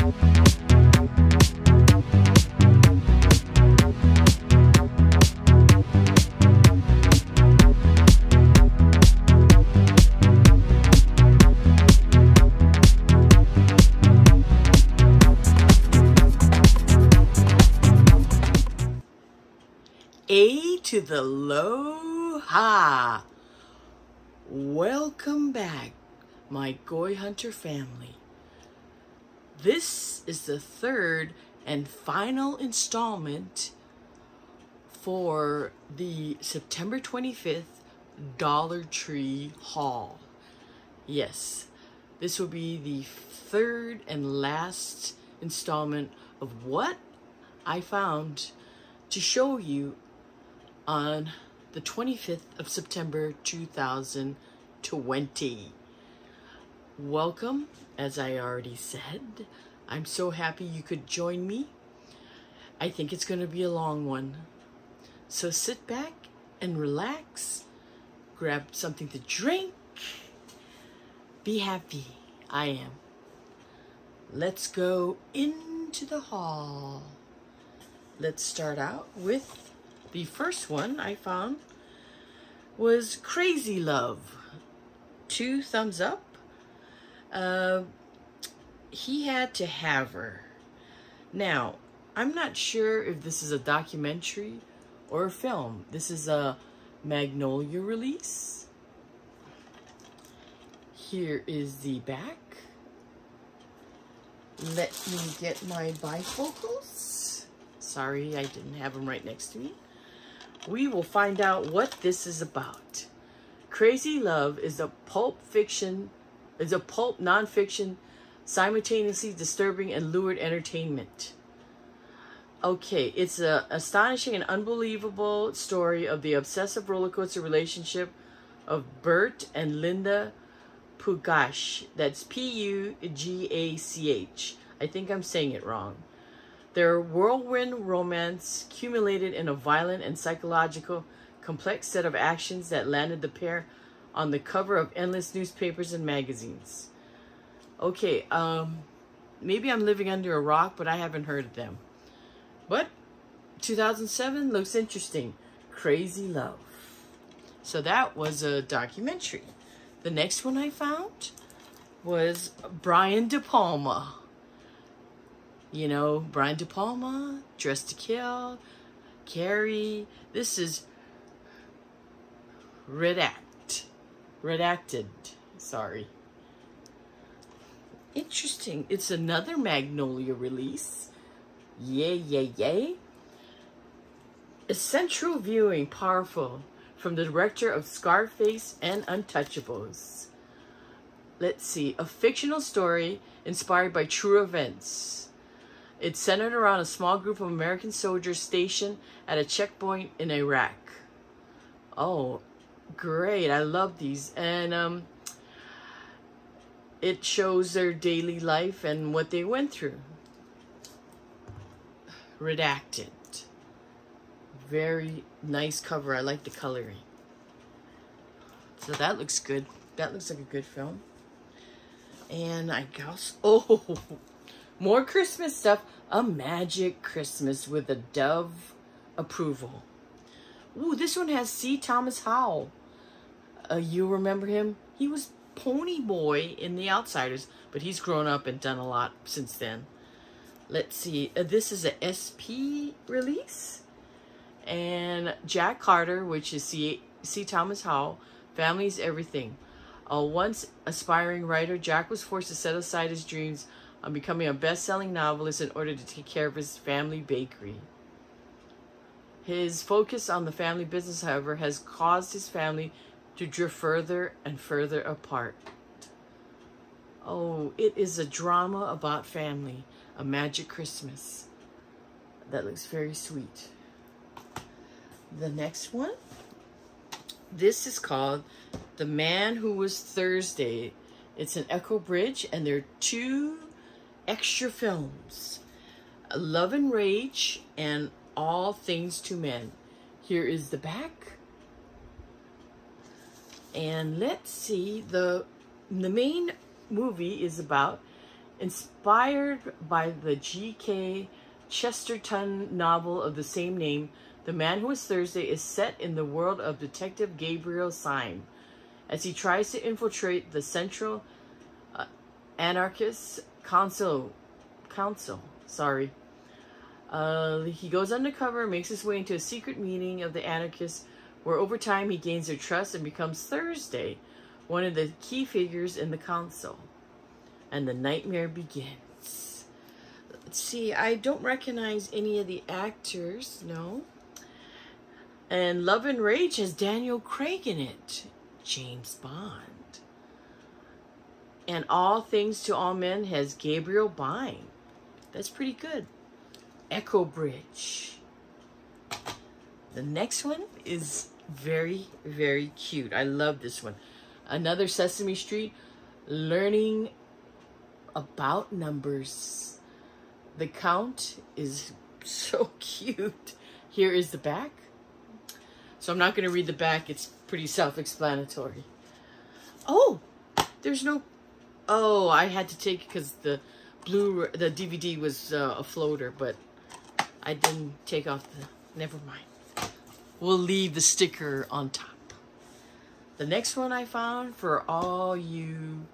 A to the Aloha. Welcome back, my Goyhunter family. This is the third and final installment for the September 25th Dollar Tree haul. Yes, this will be the third and last installment of what I found to show you on the 25th of September 2020. Welcome, as I already said. I'm so happy you could join me. I think it's going to be a long one. So sit back and relax, grab something to drink, be happy. I am. Let's go into the haul. Let's start out with the first one I found was Crazy Love. 2 thumbs up. He had to have her. Now, I'm not sure if this is a documentary or a film. This is a Magnolia release. Here is the back. Let me get my bifocals. Sorry, I didn't have them right next to me. We will find out what this is about. Crazy Love is a pulp nonfiction, simultaneously disturbing and lurid entertainment. Okay, it's an astonishing and unbelievable story of the obsessive roller coaster relationship of Bert and Linda Pugach. That's P-U-G-A-C-H. I think I'm saying it wrong. Their whirlwind romance culminated in a violent and psychological complex set of actions that landed the pair on the cover of endless newspapers and magazines. Okay, maybe I'm living under a rock, but I haven't heard of them. But 2007 looks interesting. Crazy Love. So that was a documentary. The next one I found was Brian De Palma. You know, Brian De Palma, Dressed to Kill, Carrie. This is redacted. Sorry. Interesting. It's another Magnolia release. Yay, yay, yay. A central viewing, powerful, from the director of Scarface and Untouchables. Let's see. A fictional story inspired by true events. It's centered around a small group of American soldiers stationed at a checkpoint in Iraq. Oh, great. I love these. And it shows their daily life and what they went through. Redacted. Very nice cover. I like the coloring. So that looks good. That looks like a good film. And I guess, oh, more Christmas stuff. A Magic Christmas with a Dove approval. Ooh, this one has C. Thomas Howell. You remember him? He was Pony Boy in The Outsiders, but he's grown up and done a lot since then. Let's see. This is a SP release. And Jack Carter, which is C. Thomas Howell, Family's Everything. A once aspiring writer, Jack was forced to set aside his dreams on becoming a best-selling novelist in order to take care of his family bakery. His focus on the family business, however, has caused his family to drift further and further apart. Oh, it is a drama about family, A Magic Christmas. That looks very sweet. The next one, this is called The Man Who Was Thursday. It's an Echo Bridge, and there are 2 extra films, Love and Rage and All Things to Men. Here is the back. And let's see, the main movie is about Inspired by the G.K. Chesterton novel of the same name, The Man Who Was Thursday is set in the world of Detective Gabriel Syme as he tries to infiltrate the Central Anarchist Council. He goes undercover and makes his way into a secret meeting of the anarchists, where over time he gains their trust and becomes Thursday, one of the key figures in the council. And the nightmare begins. Let's see, I don't recognize any of the actors, no. And Love and Rage has Daniel Craig in it, James Bond. And All Things to All Men has Gabriel Byrne. That's pretty good. Echo Bridge. The next one is very, very cute. I love this one. Another Sesame Street, learning about numbers. The count is so cute. Here is the back. So I'm not going to read the back. It's pretty self-explanatory. Oh, there's no... Oh, I had to take it because the DVD was a floater, but I didn't take off the... Never mind. We'll leave the sticker on top. The next one I found, for all you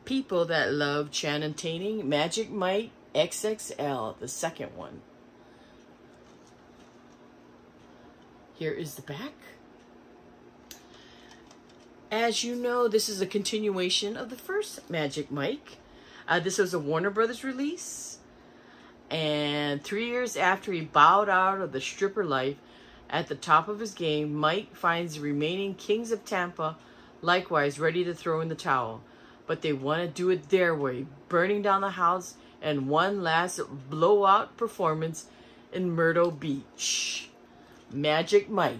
people that love Channing, Magic Mike XXL, the second one. Here is the back. As you know, this is a continuation of the first Magic Mike. This was a Warner Brothers release. And 3 years after he bowed out of the stripper life at the top of his game, Mike finds the remaining Kings of Tampa likewise ready to throw in the towel. But they want to do it their way, burning down the house and one last blowout performance in Myrtle Beach. Magic Mike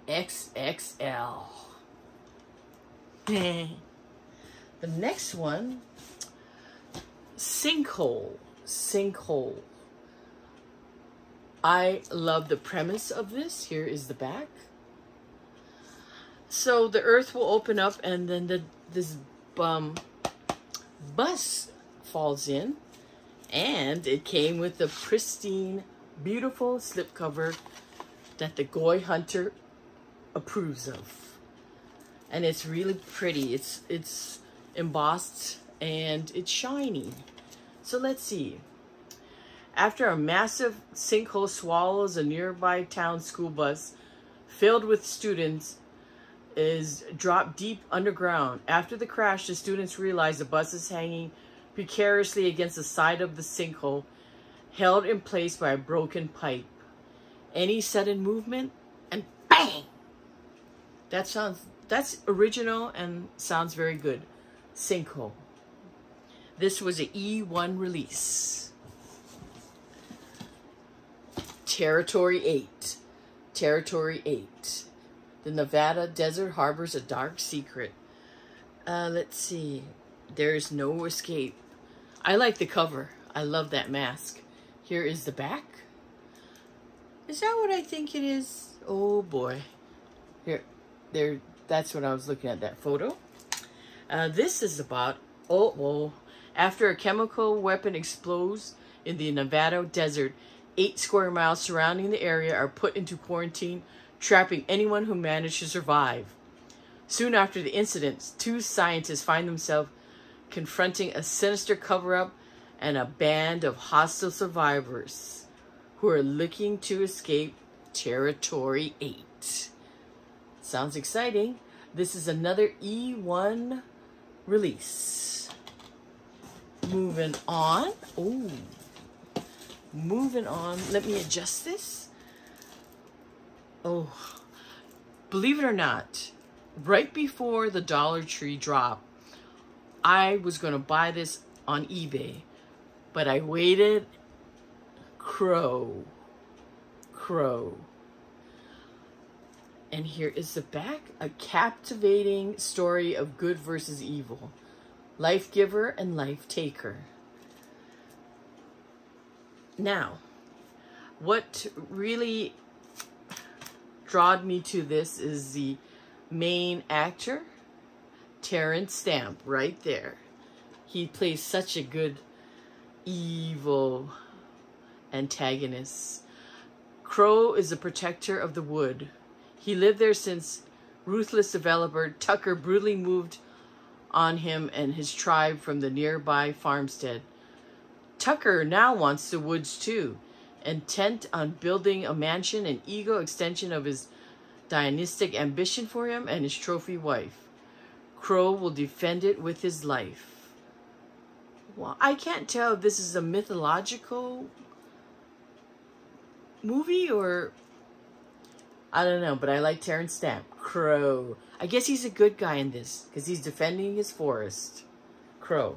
XXL. The next one, Sinkhole. I love the premise of this. Here is the back. So the earth will open up and then this bus falls in, and it came with the pristine, beautiful slipcover that the Goyhunter approves of. And it's really pretty. It's embossed and it's shiny. So let's see. After a massive sinkhole swallows a nearby town school bus filled with students is dropped deep underground. After the crash, the students realize the bus is hanging precariously against the side of the sinkhole, held in place by a broken pipe. Any sudden movement and bang! That's original and sounds very good. Sinkhole. This was an E1 release. Territory 8. Territory 8. The Nevada desert harbors a dark secret. Let's see. There's no escape. I like the cover. I love that mask. Here is the back. Is that what I think it is? Oh boy. There. That's what I was looking at, that photo. This is about, after a chemical weapon explodes in the Nevada desert, 8 square miles surrounding the area are put into quarantine, trapping anyone who managed to survive. Soon after the incident, 2 scientists find themselves confronting a sinister cover-up and a band of hostile survivors who are looking to escape Territory 8. Sounds exciting. This is another E1 release. Moving on. Ooh. Moving on. Let me adjust this. Oh. Believe it or not, right before the Dollar Tree drop, I was going to buy this on eBay, but I waited. Crow. And here is the back, a captivating story of good versus evil, life giver and life taker. Now, what really drawed me to this is the main actor, Terrence Stamp, right there. He plays such a good evil antagonists. Crow is a protector of the wood. He lived there since ruthless developer Tucker brutally moved on him and his tribe from the nearby farmstead. Tucker now wants the woods too, intent on building a mansion, an ego extension of his dynastic ambition for him and his trophy wife. Crow will defend it with his life. Well, I can't tell if this is a mythological movie or... I don't know, but I like Terrence Stamp. Crow. I guess he's a good guy in this because he's defending his forest. Crow.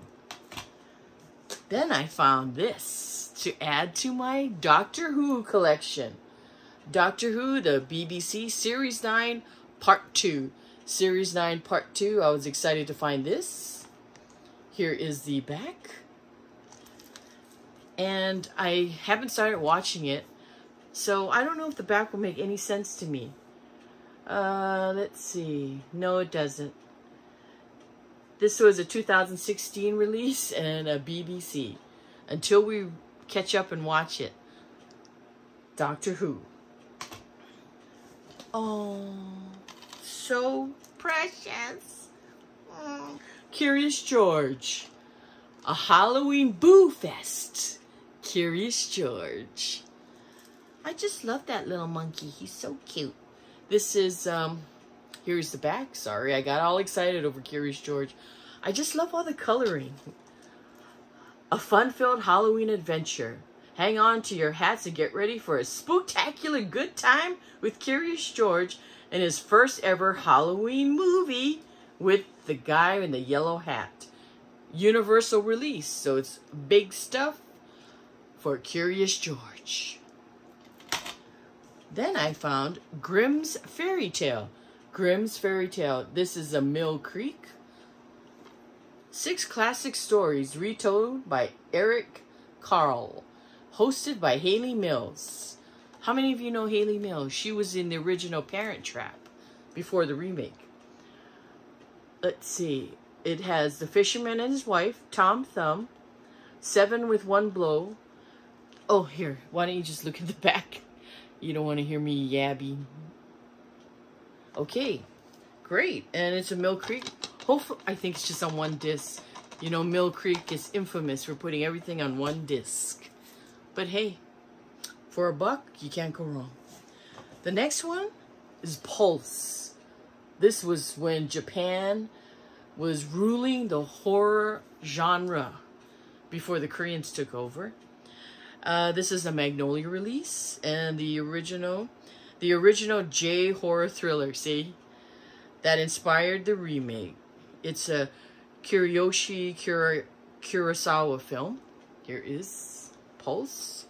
Then I found this to add to my Doctor Who collection. Doctor Who, the BBC Series 9 Part 2. Series 9 Part 2. I was excited to find this. Here is the back. And I haven't started watching it, so I don't know if the back will make any sense to me. Let's see. No, it doesn't. This was a 2016 release and a BBC. Until we catch up and watch it. Doctor Who. Oh, so precious. Curious George. A Halloween Boo Fest. Curious George. I just love that little monkey. He's so cute. This is, here's the back. Sorry, I got all excited over Curious George. I just love all the coloring. A fun-filled Halloween adventure. Hang on to your hats and get ready for a spooktacular good time with Curious George and his first ever Halloween movie with the guy in the yellow hat. Universal release, so it's big stuff for Curious George. Then I found Grimm's Fairy Tale. Grimm's Fairy Tale. This is a Mill Creek. 6 classic stories retold by Eric Carle. Hosted by Haley Mills. How many of you know Haley Mills? She was in the original Parent Trap before the remake. Let's see. It has The Fisherman and His Wife, Tom Thumb, 7 with One Blow. Oh, here. Why don't you just look at the back? You don't want to hear me yabby. Okay. Great. And it's a Mill Creek. Hopefully, I think it's just on one disc. You know, Mill Creek is infamous for putting everything on one disc. But hey, for $1, you can't go wrong. The next one is Pulse. This was when Japan was ruling the horror genre before the Koreans took over. This is a Magnolia release and the original J horror thriller, see? That inspired the remake. It's a Kiyoshi Kurosawa film. Here is Pulse.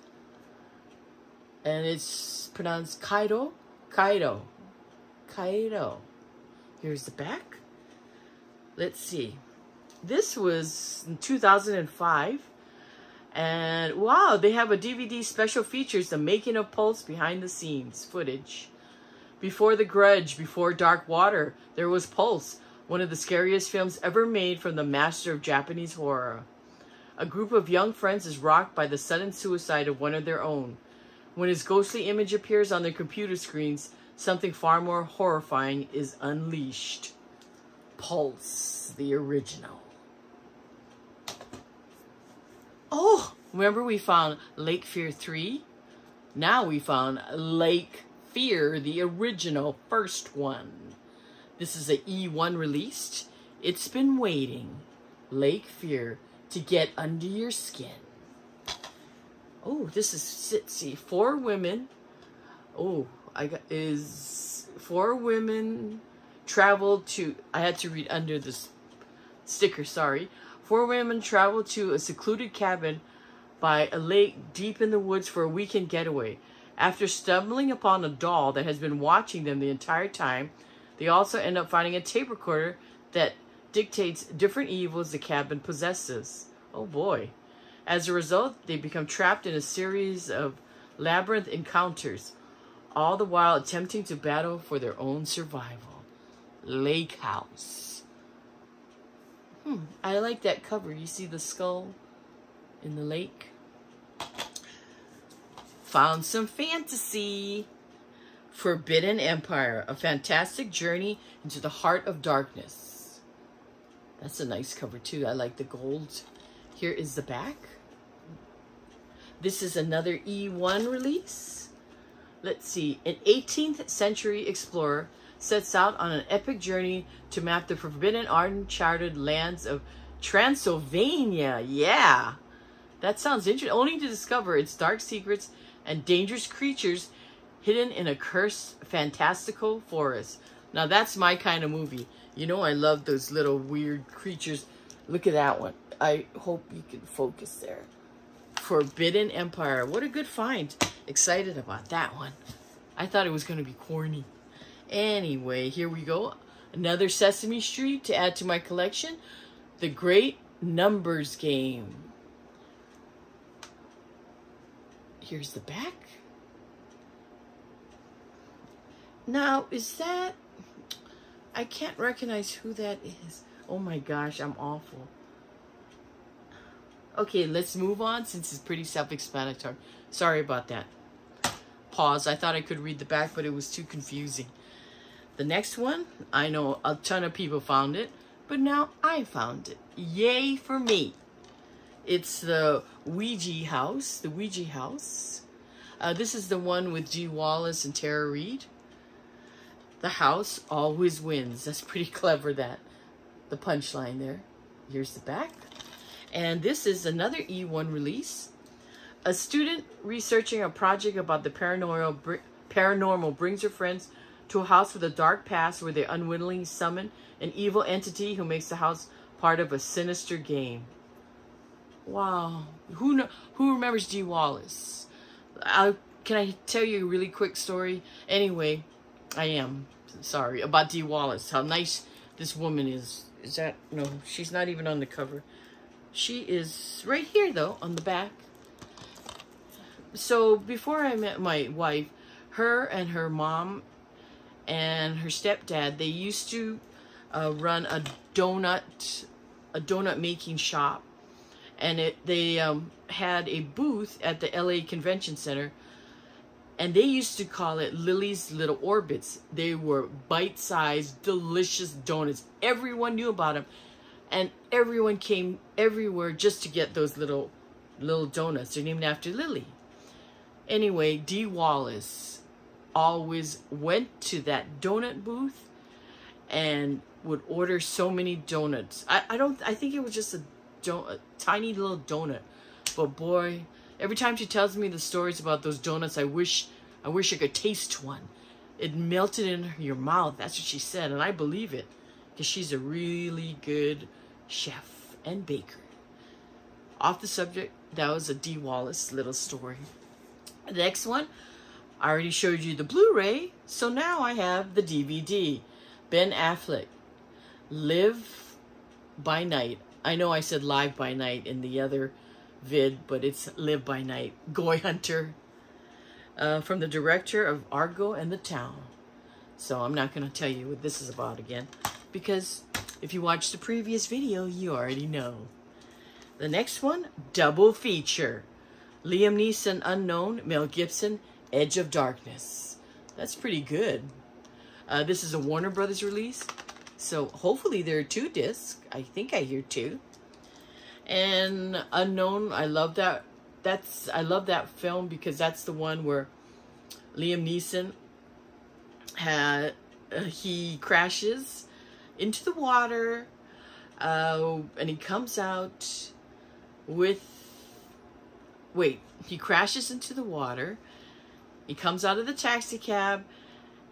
And it's pronounced Kaido. Kaido. Kaido. Here's the back. Let's see. This was in 2005. And wow, they have a DVD special features, the making of Pulse behind the scenes footage. Before The Grudge, before Dark Water, there was Pulse, one of the scariest films ever made from the master of Japanese horror. A group of young friends is rocked by the sudden suicide of one of their own. When his ghostly image appears on their computer screens, something far more horrifying is unleashed. Pulse, the original. Oh, remember we found Lake Fear 3? Now we found Lake Fear, the original first one. This is a E1 released. It's been waiting. Lake Fear, to get under your skin. Oh, this is, let's see, 4 women. Oh, is 4 women traveled to, I had to read under this sticker, sorry. 4 women traveled to a secluded cabin by a lake deep in the woods for a weekend getaway. After stumbling upon a doll that has been watching them the entire time, they also end up finding a tape recorder that dictates different evils the cabin possesses. Oh boy. As a result, they become trapped in a series of labyrinth encounters, all the while attempting to battle for their own survival. Lake House. I like that cover. You see the skull in the lake. Found some fantasy. Forbidden Empire, a fantastic journey into the heart of darkness. That's a nice cover too. I like the gold. Here is the back. This is another E1 release. Let's see. An 18th century explorer sets out on an epic journey to map the forbidden, uncharted lands of Transylvania. Yeah, that sounds interesting. Only to discover its dark secrets and dangerous creatures hidden in a cursed, fantastical forest. Now that's my kind of movie. You know I love those little weird creatures. Look at that one. I hope you can focus there. Forbidden Empire. What a good find. Excited about that one. I thought it was going to be corny. Anyway, here we go. Another Sesame Street to add to my collection. The Great Numbers Game. Here's the back. Now, is that... I can't recognize who that is. Oh my gosh, I'm awful. Okay, let's move on since it's pretty self-explanatory. Sorry about that. Pause. I thought I could read the back, but it was too confusing. The next one, I know a ton of people found it, but now I found it. Yay for me. It's the Ouija house. The Ouija house. This is the one with G. Wallace and Tara Reid. The house always wins. That's pretty clever, that. The punchline there. Here's the back. And this is another E1 release. A student researching a project about the paranormal brings her friends to a house with a dark past where they unwittingly summon an evil entity who makes the house part of a sinister game. Wow. Who remembers G. Wallace? Can I tell you a really quick story? Anyway, I am sorry about Dee Wallace. How nice this woman is. Is that... No, she's not even on the cover. She is right here, though, on the back. So, before I met my wife, her and her mom and her stepdad, they used to run a donut making shop. And they had a booth at the LA Convention Center. And they used to call it Lily's Little Orbits. They were bite-sized, delicious donuts. Everyone knew about them. And everyone came everywhere just to get those little donuts. They're named after Lily. Anyway, Dee Wallace always went to that donut booth and would order so many donuts. I think it was just a tiny little donut. But boy... Every time she tells me the stories about those donuts, I wish I could taste one. It melted in your mouth. That's what she said, and I believe it, because she's a really good chef and baker. Off the subject, that was a Dee Wallace little story. The next one, I already showed you the Blu-ray, so now I have the DVD. Ben Affleck, Live by Night. I know I said Live by Night in the other vid, but it's Live by Night. Goyhunter, from the director of Argo and The Town. So I'm not going to tell you what this is about again, because if you watched the previous video, you already know. The next one, double feature. Liam Neeson, Unknown, Mel Gibson, Edge of Darkness. That's pretty good. This is a Warner Brothers release, so hopefully there are 2 discs. I think I hear 2. And Unknown, I love that. I love that film because that's the one where Liam Neeson he crashes into the water, and he comes out with... Wait, he crashes into the water. He comes out of the taxi cab,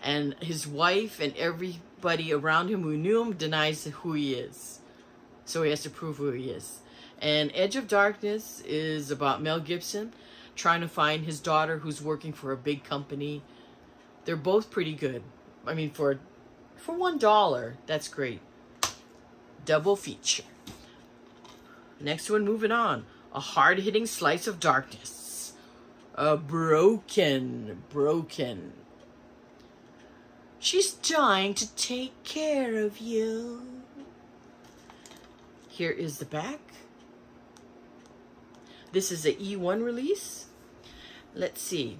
and his wife and everybody around him who knew him denies who he is. So he has to prove who he is. And Edge of Darkness is about Mel Gibson trying to find his daughter who's working for a big company. They're both pretty good. I mean, for $1, that's great. Double feature. Next one, moving on. A hard-hitting slice of darkness. Broken. She's dying to take care of you. Here is the back. This is a E1 release. Let's see.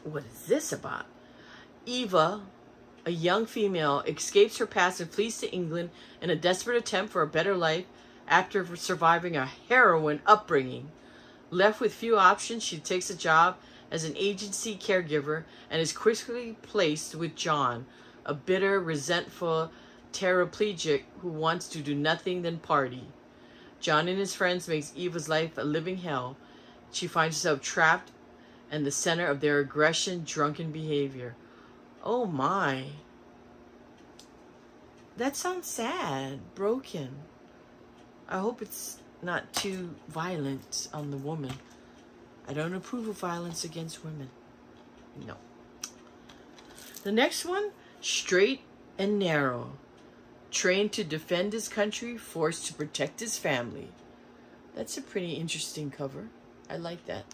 What is this about? Eva, a young female, escapes her past and flees to England in a desperate attempt for a better life after surviving a harrowing upbringing. Left with few options, she takes a job as an agency caregiver and is quickly placed with John, a bitter, resentful paraplegic who wants to do nothing than party. John and his friends makes Eva's life a living hell. She finds herself trapped in the center of their aggression, drunken behavior. Oh my. That sounds sad, broken. I hope it's not too violent on the woman. I don't approve of violence against women. No. The next one, Straight and Narrow. Trained to defend his country, forced to protect his family. That's a pretty interesting cover. I like that.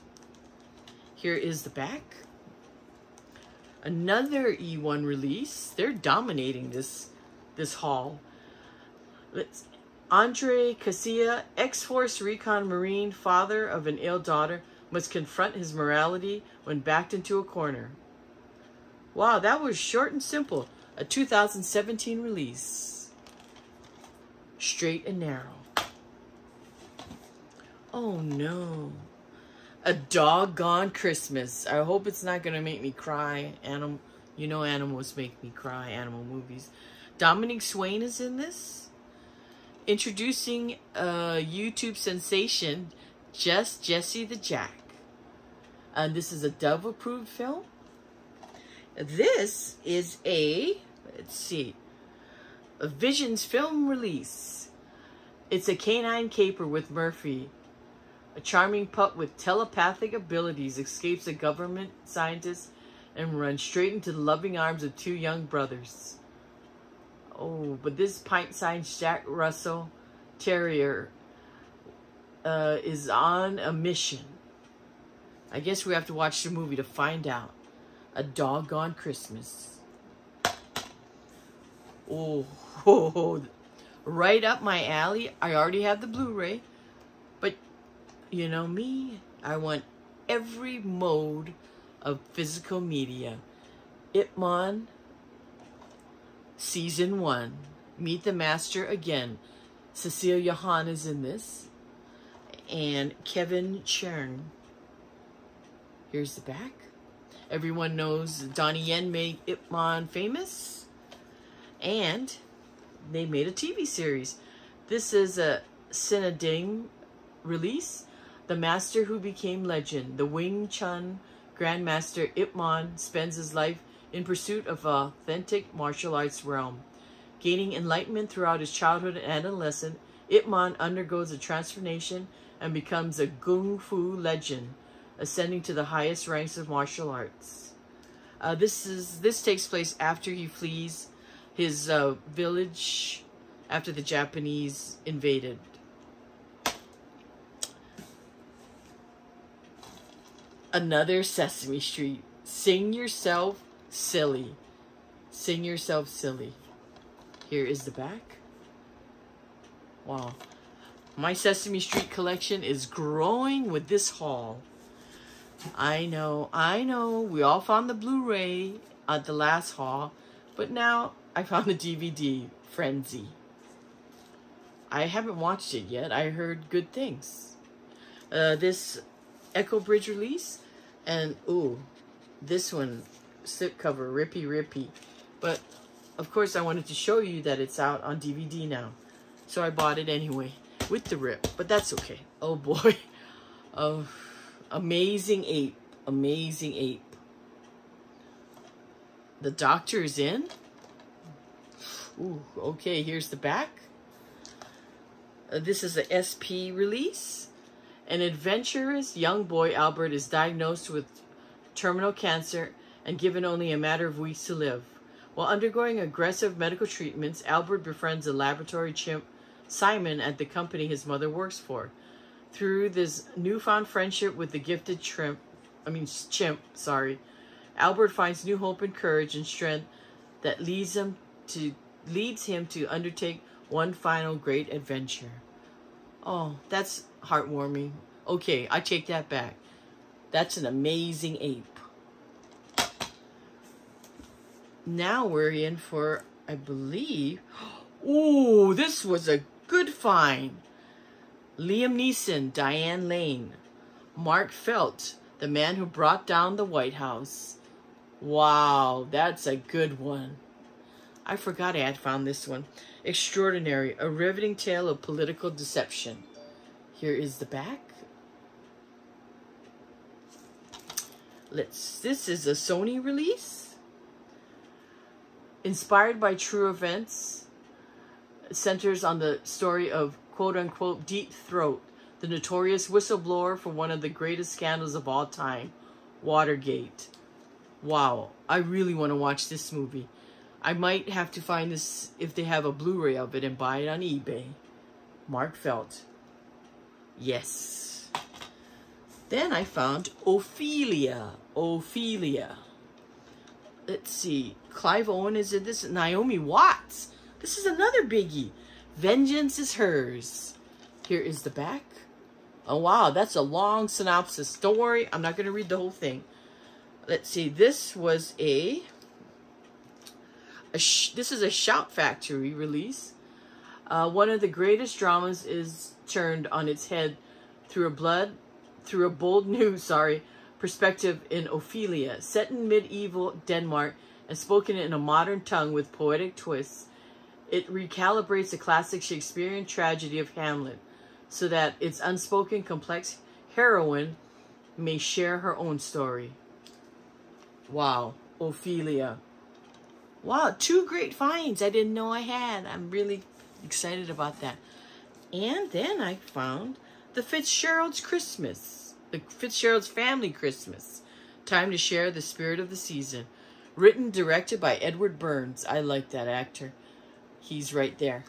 Here is the back. Another E1 release. They're dominating this haul. Andre Casilla, ex-Force Recon Marine, father of an ill daughter, must confront his morality when backed into a corner. Wow, that was short and simple. A 2017 release. Straight and Narrow. Oh no. A Doggone Christmas. I hope it's not going to make me cry. You know animals make me cry, animal movies. Dominic Swain is in this. Introducing a YouTube sensation, Just Jesse the Jack. And this is a Dove-approved film. This is let's see, a Visions film release. It's a canine caper with Murphy. A charming pup with telepathic abilities escapes a government scientist and runs straight into the loving arms of two young brothers. Oh, but this pint-sized Jack Russell Terrier is on a mission. I guess we have to watch the movie to find out. A Doggone Christmas. Oh, right up my alley. I already have the Blu-ray, but you know me, I want every mode of physical media. Ip Man, Season 1. Meet the Master again. Cecilia Hahn is in this. And Kevin Chern. Here's the back. Everyone knows Donnie Yen made Ip Man famous. And they made a TV series. This is a Cineding release. The Master Who Became Legend. The Wing Chun Grandmaster Ip Man spends his life in pursuit of authentic martial arts realm. Gaining enlightenment throughout his childhood and adolescence, Ip Man undergoes a transformation and becomes a Kung Fu legend, ascending to the highest ranks of martial arts. This takes place after he flees his village after the Japanese invaded. Another Sesame Street. Sing Yourself Silly. Sing Yourself Silly. Here is the back. Wow. My Sesame Street collection is growing with this haul. I know. We all found the Blu-ray at the last haul, but now I found the DVD, Frenzy. I haven't watched it yet. I heard good things. This Echo Bridge release, and ooh, this one, slipcover, rippy. But of course I wanted to show you that it's out on DVD now. So I bought it anyway, with the rip, but that's okay. Oh boy. Amazing Ape. Amazing Ape. The Doctor is in. Ooh, okay, here's the back. This is a SP release. An adventurous young boy, Albert, is diagnosed with terminal cancer and given only a matter of weeks to live. While undergoing aggressive medical treatments, Albert befriends a laboratory chimp, Simon, at the company his mother works for. Through this newfound friendship with the gifted chimp, Albert finds new hope and courage and strength that leads him to undertake one final great adventure. Oh, that's heartwarming. Okay, I take that back. That's an amazing ape. Now we're in for, I believe... Ooh, this was a good find. Liam Neeson, Diane Lane. Mark Felt, the man who brought down the White House. Wow, that's a good one. I forgot I had found this one. Extraordinary, a riveting tale of political deception. Here is the back. This is a Sony release. Inspired by true events, centers on the story of quote-unquote Deep Throat, the notorious whistleblower for one of the greatest scandals of all time, Watergate. Wow, I really want to watch this movie. I might have to find this if they have a Blu-ray of it and buy it on eBay. Mark Felt. Yes. Then I found Ophelia. Ophelia. Let's see. Clive Owen is in this. Naomi Watts. This is another biggie. Vengeance is Hers. Here is the back. Oh, wow. That's a long synopsis. Don't worry. I'm not going to read the whole thing. Let's see. This was this is a Shout Factory release. One of the greatest dramas is turned on its head through a bold new, perspective in Ophelia, set in medieval Denmark and spoken in a modern tongue with poetic twists. It recalibrates the classic Shakespearean tragedy of Hamlet so that its unspoken, complex heroine may share her own story. Wow, Ophelia. Wow, 2 great finds I didn't know I had. I'm really excited about that. And then I found The Fitzgerald's Christmas. The Fitzgerald's Family Christmas. Time to share the spirit of the season. Written, directed by Edward Burns. I like that actor. He's right there.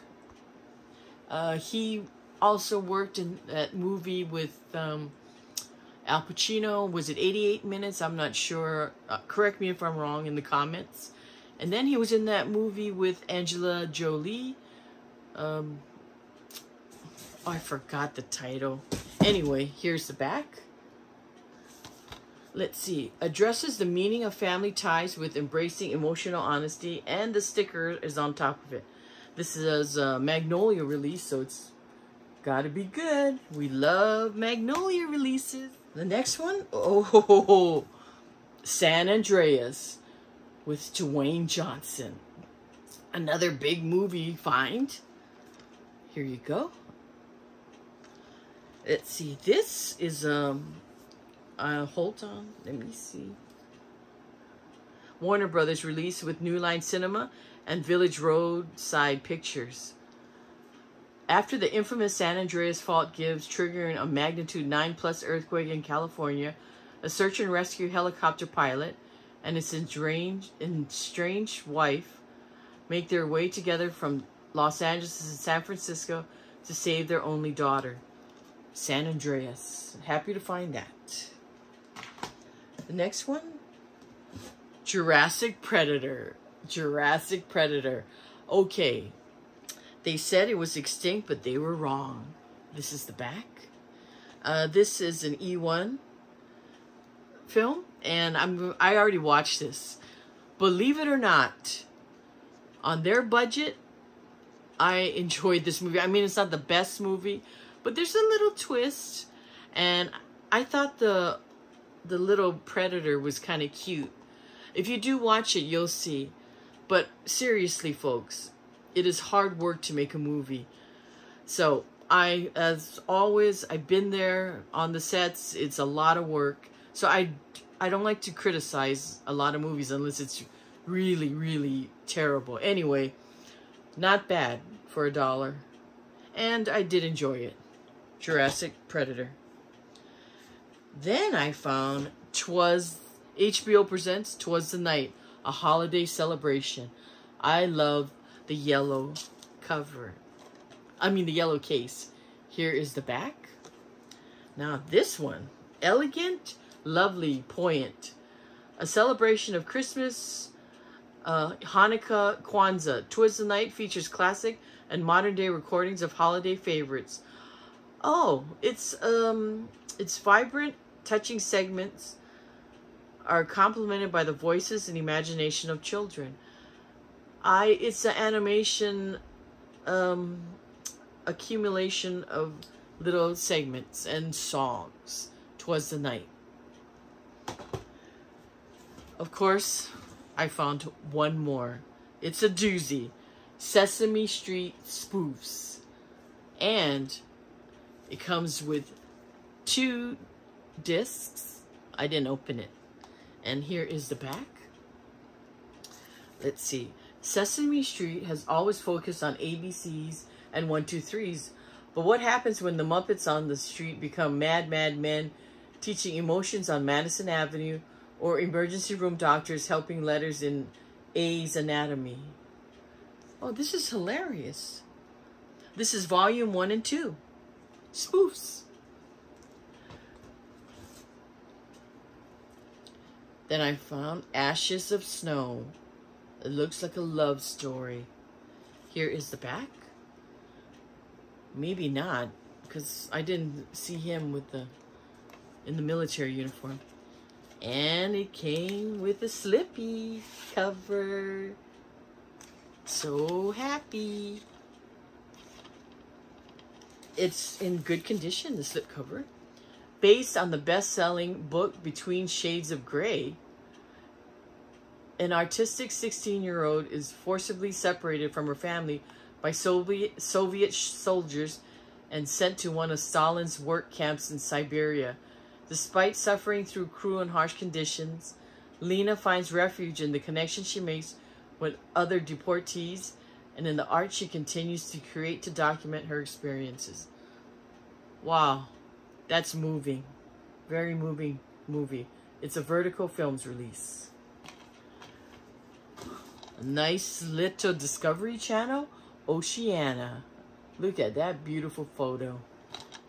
He also worked in that movie with Al Pacino. Was it 88 Minutes? I'm not sure. Correct me if I'm wrong in the comments. And then he was in that movie with Angela Jolie. I forgot the title. Anyway, here's the back. Let's see. Addresses the meaning of family ties with embracing emotional honesty, and the sticker is on top of it. This is a Magnolia release, so it's got to be good. We love Magnolia releases. The next one, oh, San Andreas with Dwayne Johnson. Another big movie find. Here you go. Let's see. This is hold on. Let me see. Warner Brothers release with New Line Cinema and Village Roadside Pictures. After the infamous San Andreas fault gives, triggering a magnitude 9+ earthquake in California, a search and rescue helicopter pilot and his estranged wife make their way together from Los Angeles and San Francisco to save their only daughter. San Andreas. Happy to find that. The next one, Jurassic Predator. Jurassic Predator. Okay. They said it was extinct, but they were wrong. This is the back. This is an E1 film, and I already watched this. Believe it or not, on their budget, I enjoyed this movie. I mean, it's not the best movie, but there's a little twist, and I thought the little predator was kind of cute. If you do watch it, you'll see. But seriously, folks, it is hard work to make a movie. So as always, I've been there on the sets. It's a lot of work. So I don't like to criticize a lot of movies unless it's really, really terrible. Anyway, not bad for $1. And I did enjoy it. Jurassic Predator. Then I found HBO presents 'Twas the Night, a holiday celebration. I love the yellow cover. I mean the yellow case. Here is the back. Now this one, elegant, lovely, poignant. A celebration of Christmas, Hanukkah, Kwanzaa. 'Twas the Night features classic and modern day recordings of holiday favorites. Oh, it's Its vibrant, touching segments are complemented by the voices and imagination of children. It's an animation accumulation of little segments and songs. 'Twas the night. Of course, I found one more. It's a doozy. Sesame Street spoofs. And it comes with 2 discs. I didn't open it. And here is the back. Let's see. Sesame Street has always focused on ABCs and 1, 2, 3s. But what happens when the Muppets on the street become mad men teaching emotions on Madison Avenue, or emergency room doctors helping letters in A's anatomy? Oh, this is hilarious. This is volume 1 and 2. Spoofs. Then I found Ashes of Snow. It looks like a love story. Here is the back. Maybe not, because I didn't see him with in the military uniform. And it came with a Slippy cover. So happy. It's in good condition, the slipcover. Based on the best-selling book Between Shades of Grey, an artistic 16-year-old is forcibly separated from her family by Soviet soldiers and sent to one of Stalin's work camps in Siberia. Despite suffering through cruel and harsh conditions, Lena finds refuge in the connection she makes with other deportees and in the art she continues to create to document her experiences. Wow, that's moving. Very moving movie. It's a Vertical Films release. A nice little Discovery Channel, Oceania. Look at that beautiful photo.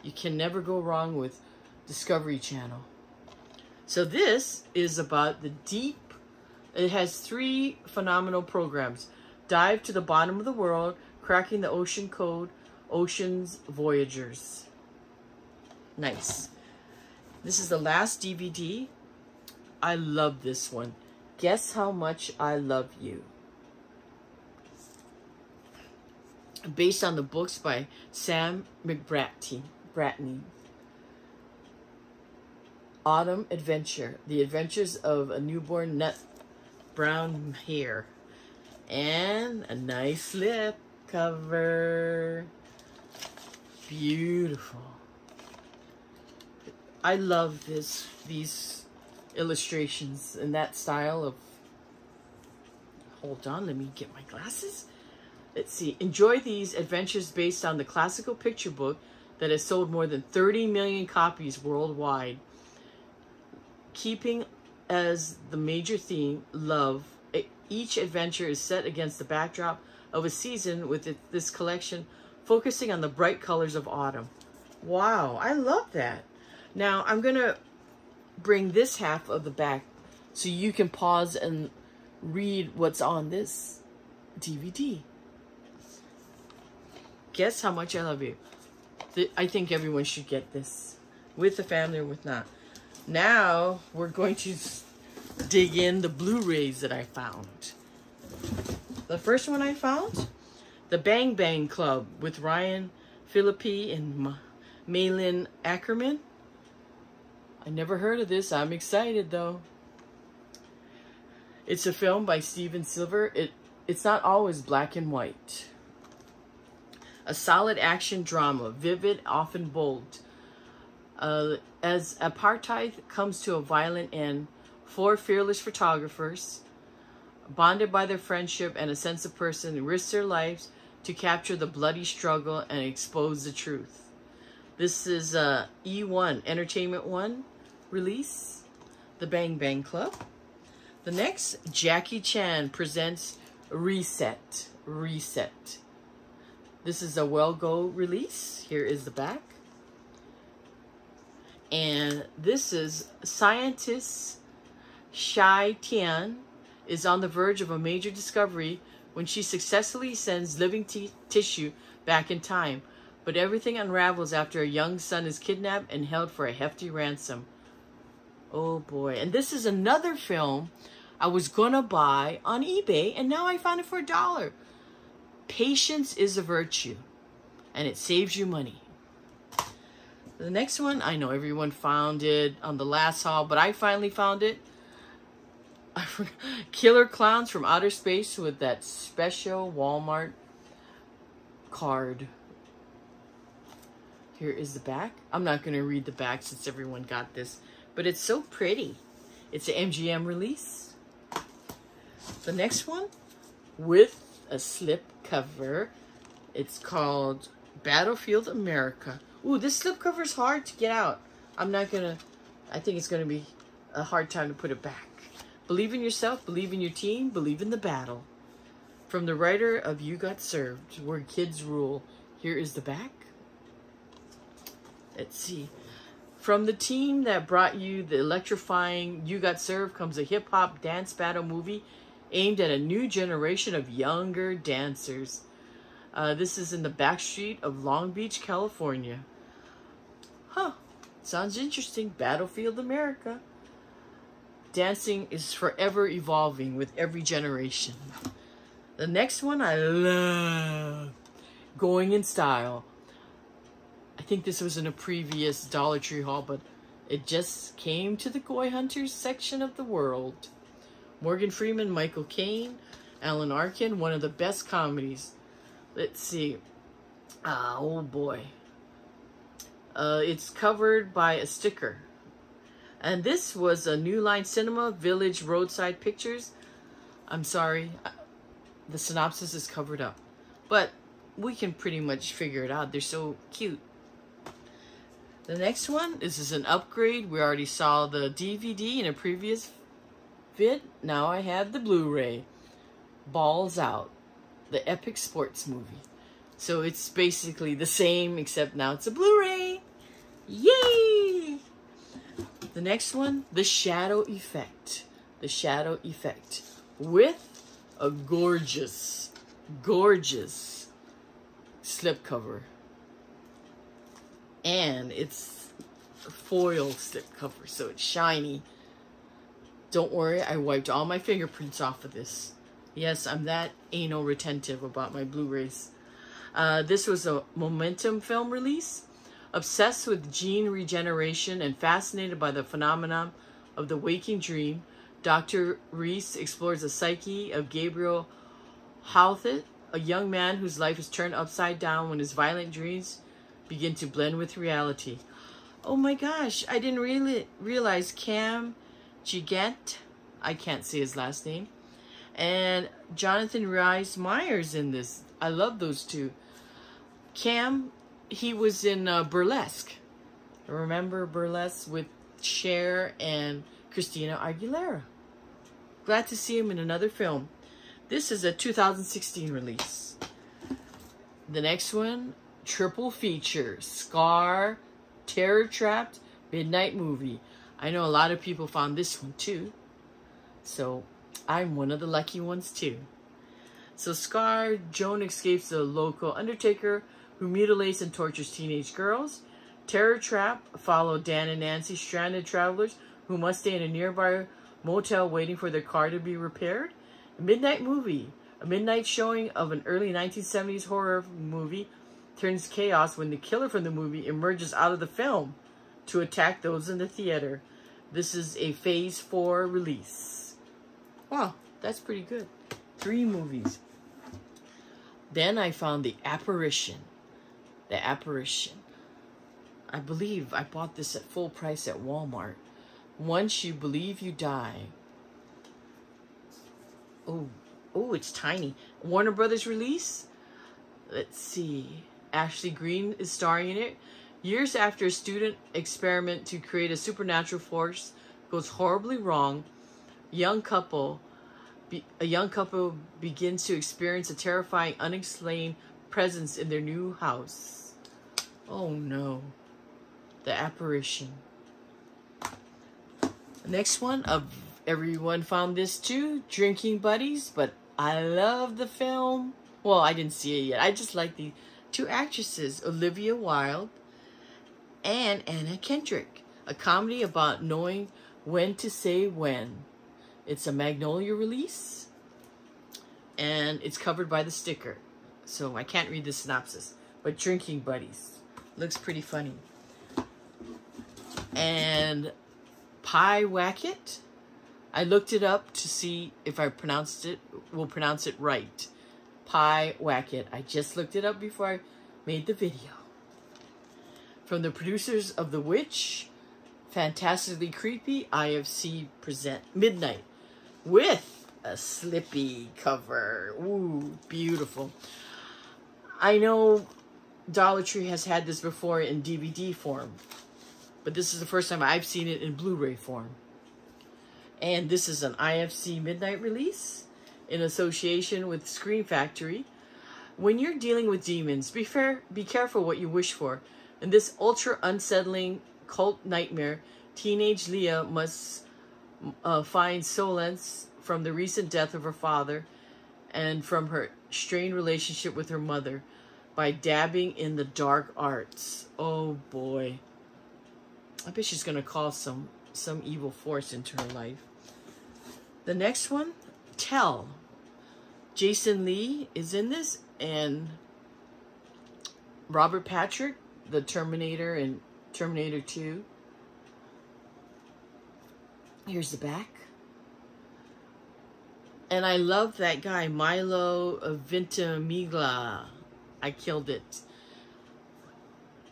You can never go wrong with Discovery Channel. So this is about the deep. It has 3 phenomenal programs. Dive to the Bottom of the World, Cracking the Ocean Code, Ocean's Voyagers. Nice. This is the last DVD. I love this one. Guess How Much I Love You. Based on the books by Sam McBratney. Autumn Adventure. The Adventures of a Newborn Nut Brown Hare. And a nice slip cover. Beautiful. I love these illustrations in that style of... Hold on, let me get my glasses. Let's see. Enjoy these adventures based on the classical picture book that has sold more than 30 million copies worldwide. Keeping as the major theme, love, each adventure is set against the backdrop of a season with this collection focusing on the bright colors of autumn. Wow, I love that. Now, I'm going to bring this half of the back so you can pause and read what's on this DVD. Guess How Much I Love You. I think everyone should get this, with the family or with not. Now, we're going to dig in the Blu-rays that I found. The first one I found, The Bang Bang Club with Ryan Phillippe and Malin Ackerman. I never heard of this. I'm excited, though. It's a film by Steven Silver. It's not always black and white. A solid action drama, vivid, often bold. As apartheid comes to a violent end, 4 fearless photographers, bonded by their friendship and a sense of person, risk their lives to capture the bloody struggle and expose the truth. This is E1, Entertainment 1 release, The Bang Bang Club. The next, Jackie Chan presents Reset. This is a Well-Go release. Here is the back. And this is scientist Shai Tian is on the verge of a major discovery when she successfully sends living tissue back in time. But everything unravels after a young son is kidnapped and held for a hefty ransom. Oh boy. And this is another film I was gonna buy on eBay, and now I found it for $1. Patience is a virtue, and it saves you money. The next one, I know everyone found it on the last haul, but I finally found it. Killer Clowns from Outer Space with that special Walmart card. Here is the back. I'm not going to read the back since everyone got this, but it's so pretty. It's an MGM release. The next one with a slip cover. It's called Battlefield America. Ooh, this slip cover is hard to get out. I think it's going to be a hard time to put it back. Believe in yourself, believe in your team, believe in the battle. From the writer of You Got Served, Where Kids Rule. Here is the back. Let's see. From the team that brought you the electrifying You Got Served comes a hip-hop dance battle movie aimed at a new generation of younger dancers. This is in the backstreet of Long Beach, California. Huh. Sounds interesting. Battlefield America. Dancing is forever evolving with every generation. The next one I love. Going in Style. I think this was in a previous Dollar Tree haul, but it just came to the Goyhunters section of the world. Morgan Freeman, Michael Caine, Alan Arkin, one of the best comedies. Let's see. Oh boy. It's covered by a sticker. And this was a New Line Cinema, Village Roadside Pictures. I'm sorry. The synopsis is covered up. But we can pretty much figure it out. They're so cute. The next one, this is an upgrade. We already saw the DVD in a previous vid. Now I have the Blu-ray. Balls Out. The epic sports movie. So it's basically the same, except now it's a Blu-ray. Yay! The next one, The Shadow Effect. The Shadow Effect. With a gorgeous, gorgeous slipcover. And it's a foil slipcover, so it's shiny. Don't worry, I wiped all my fingerprints off of this. Yes, I'm that anal retentive about my Blu-rays. This was a Momentum film release. Obsessed with gene regeneration and fascinated by the phenomenon of the waking dream, Dr. Reese explores the psyche of Gabriel Houthit, a young man whose life is turned upside down when his violent dreams begin to blend with reality. Oh my gosh, I didn't really realize Cam Gigant, I can't say his last name, and Jonathan Rhys Meyers in this. I love those two. Cam, he was in Burlesque. Remember Burlesque with Cher and Christina Aguilera? Glad to see him in another film. This is a 2016 release. The next one, triple feature. Scar, Terror Trapped, Midnight Movie. I know a lot of people found this one too. So I'm one of the lucky ones too. So Scar, Joan escapes the local undertaker who mutilates and tortures teenage girls. Terror Trap follow Dan and Nancy, stranded travelers who must stay in a nearby motel waiting for their car to be repaired. Midnight Movie, a midnight showing of an early 1970s horror movie, turns chaos when the killer from the movie emerges out of the film to attack those in the theater. This is a Phase 4 release. Wow, that's pretty good. 3 movies. Then I found The Apparition. The Apparition. I believe I bought this at full price at Walmart. Once You Believe You Die. Oh, it's tiny. Warner Brothers release. Let's see. Ashley Greene is starring in it. Years after a student experiment to create a supernatural force goes horribly wrong, a young couple begins to experience a terrifying, unexplained presence in their new house. Oh no. The Apparition. The next one, everyone found this too, Drinking Buddies, but I love the film. Well, I didn't see it yet. I just like the two actresses, Olivia Wilde and Anna Kendrick. A comedy about knowing when to say when. It's a Magnolia release, and it's covered by the sticker. So I can't read the synopsis, but Drinking Buddies. Looks pretty funny. And Pie Wacket. I looked it up to see if I will pronounce it right. Pie Wacket. I just looked it up before I made the video. From the producers of The Witch, Fantastically Creepy, IFC present Midnight with a slippy cover. Ooh, beautiful. I know Dollar Tree has had this before in DVD form, but this is the first time I've seen it in Blu-ray form. And this is an IFC Midnight release in association with Scream Factory. When you're dealing with demons, be careful what you wish for. In this ultra unsettling cult nightmare, teenage Leah must find solace from the recent death of her father and from her strained relationship with her mother by dabbing in the dark arts. Oh boy. I bet she's going to call some evil force into her life. The next one, Tell. Jason Lee is in this, and Robert Patrick, the Terminator in Terminator 2. Here's the back. And I love that guy, Milo Ventimiglia. I killed it.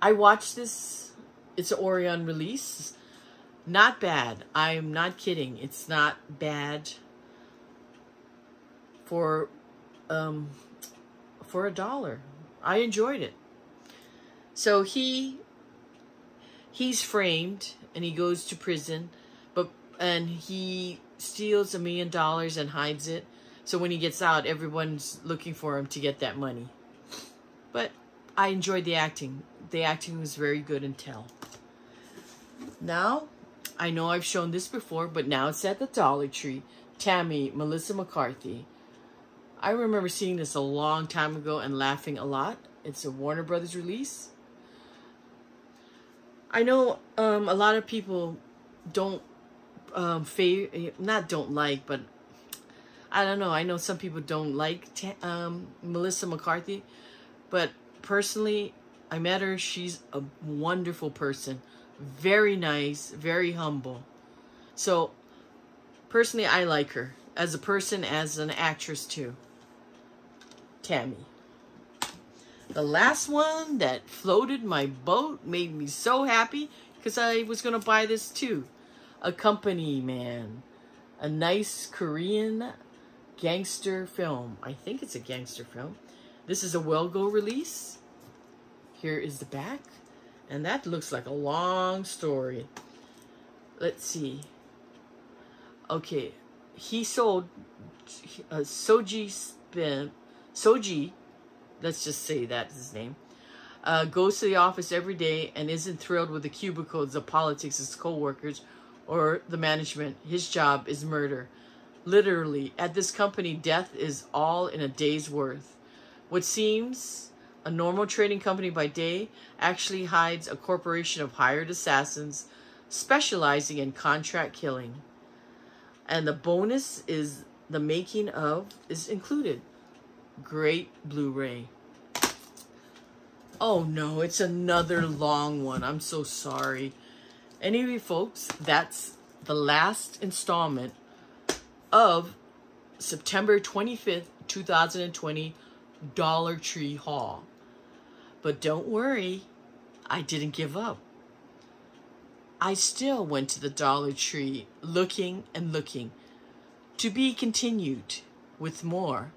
I watched this. It's an Orion release. Not bad. I'm not kidding. It's not bad for $1. I enjoyed it. So he's framed and he goes to prison, and he steals $1 million and hides it. So when he gets out, everyone's looking for him to get that money. But I enjoyed the acting. The acting was very good in Tell. Now, I know I've shown this before, but now it's at the Dollar Tree. Tammy, Melissa McCarthy. I remember seeing this a long time ago and laughing a lot. It's a Warner Brothers release. I know a lot of people don't but I don't know. I know some people don't like Melissa McCarthy, but personally, I met her. She's a wonderful person. Very nice, very humble. So, personally, I like her. As a person, as an actress, too. Tammy. The last one that floated my boat made me so happy because I was going to buy this, too. A Company Man. A nice Korean gangster film. I think it's a gangster film. This is a Well-Go release. Here is the back. And that looks like a long story. Let's see. Okay. He sold Soji, let's just say that's his name, goes to the office every day and isn't thrilled with the cubicles, the politics, his co-workers, or the management. His job is murder. Literally, at this company, death is all in a day's worth. What seems a normal trading company by day actually hides a corporation of hired assassins specializing in contract killing. And the bonus is the making of is included. Great Blu-ray. Oh no, it's another long one. I'm so sorry. Anyway, folks, that's the last installment of September 25th, 2020 Dollar Tree haul. But don't worry, I didn't give up. I still went to the Dollar Tree looking and looking, to be continued with more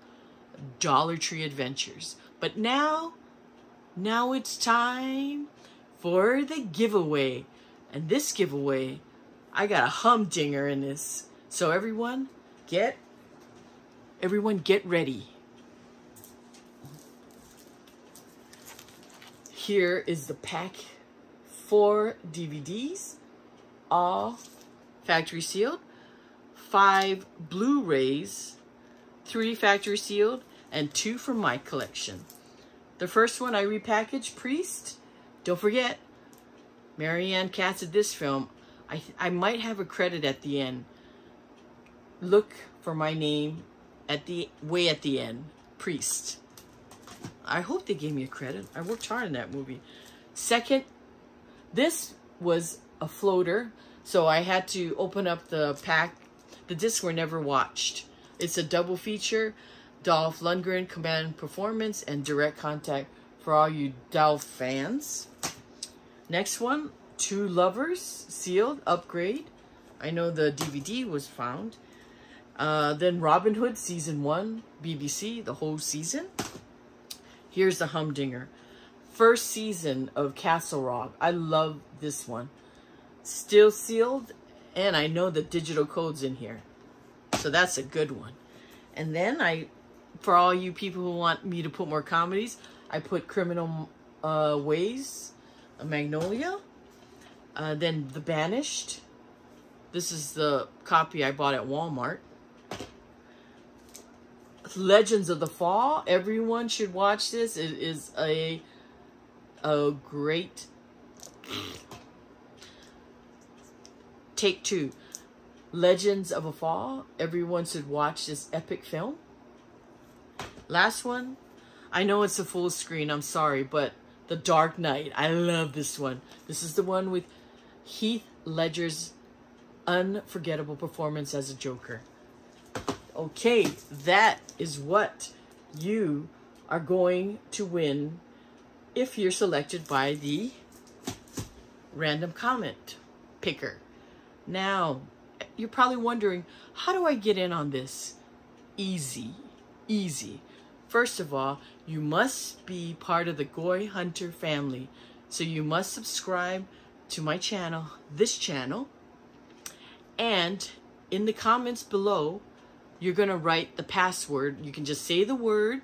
Dollar Tree adventures. But now it's time for the giveaway. And this giveaway, I got a humdinger in this. So everyone get ready. Here is the pack. 4 DVDs, all factory sealed. 5 Blu-rays, 3 factory sealed, and 2 from my collection. The first one I repackaged, Priest. Don't forget, Marianne casted this film. I might have a credit at the end. Look for my name at the way at the end. Priest. I hope they gave me a credit. I worked hard on that movie. Second, this was a floater, so I had to open up the pack. The discs were never watched. It's a double feature. Dolph Lundgren, Command Performance, and Direct Contact for all you Dolph fans. Next one, Two Lovers, sealed, upgrade. I know the DVD was found. Then Robin Hood, Season 1, BBC, the whole season. Here's the Humdinger. First season of Castle Rock. I love this one. Still sealed, and I know the digital code's in here. So that's a good one. And then for all you people who want me to put more comedies, I put Criminal Ways, Magnolia. Then The Banished. This is the copy I bought at Walmart. Legends of the Fall. Everyone should watch this. It is a great... Take two. Legends of a Fall. Everyone should watch this epic film. Last one. I know it's a full screen. I'm sorry, but The Dark Knight. I love this one. This is the one with Heath Ledger's unforgettable performance as a Joker. Okay, that is what you are going to win if you're selected by the random comment picker. Now, you're probably wondering, how do I get in on this? Easy, easy. First of all, you must be part of the Goyhunter family. So you must subscribe to my channel, this channel. And in the comments below, you're going to write the password. You can just say the word,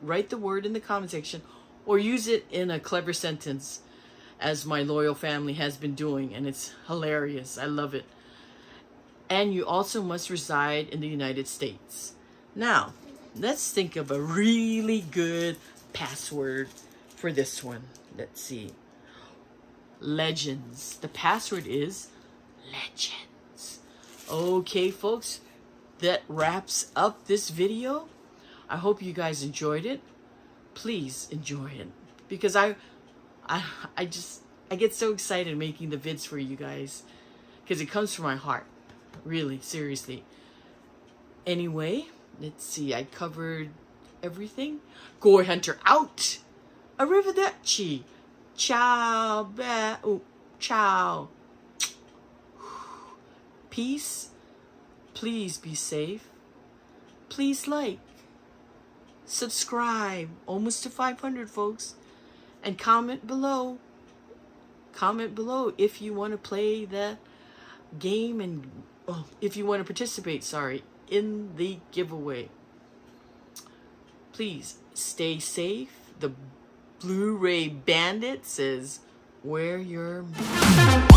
write the word in the comment section, or use it in a clever sentence, as my loyal family has been doing, and it's hilarious. I love it. And you also must reside in the United States. Now, let's think of a really good password for this one. Let's see. Legends. The password is Legends. Okay, folks, that wraps up this video. I hope you guys enjoyed it. Please enjoy it, because I get so excited making the vids for you guys, because it comes from my heart. Really, seriously. Anyway, let's see. I covered everything. Goyhunter out. Arrivederci. Ciao. Ciao. Peace. Please be safe. Please like. Subscribe. Almost to 500, folks. And comment below. Comment below if you want to play the game and if you want to participate, in the giveaway. Please stay safe. The Blu-ray Bandit says, wear your mask.